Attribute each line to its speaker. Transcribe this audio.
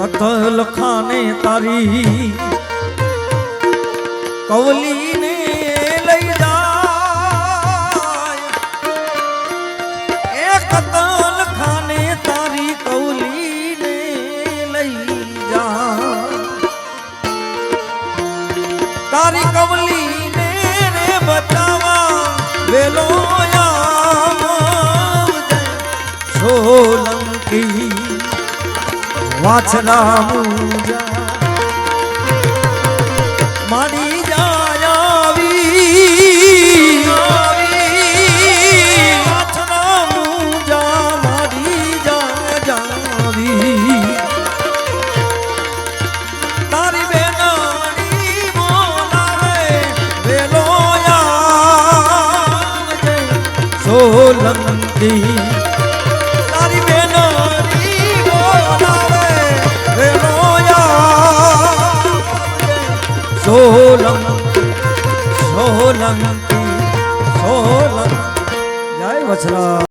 Speaker 1: કતલ ખાને તારી કવલીને લઈ જાય એ કતલ ખાને તારી કવલીને લઈ જાય તારી કવલીને રે બચાવા વેલો સોલંકી વાછના મુજા મારી જાય આવી વાછના મુજા મારી જાય આવી તારી બેનાની બોલાવે વેલો આવજે સોલંકી સોલંકી સોલંકી સોલંકી જય વછરા।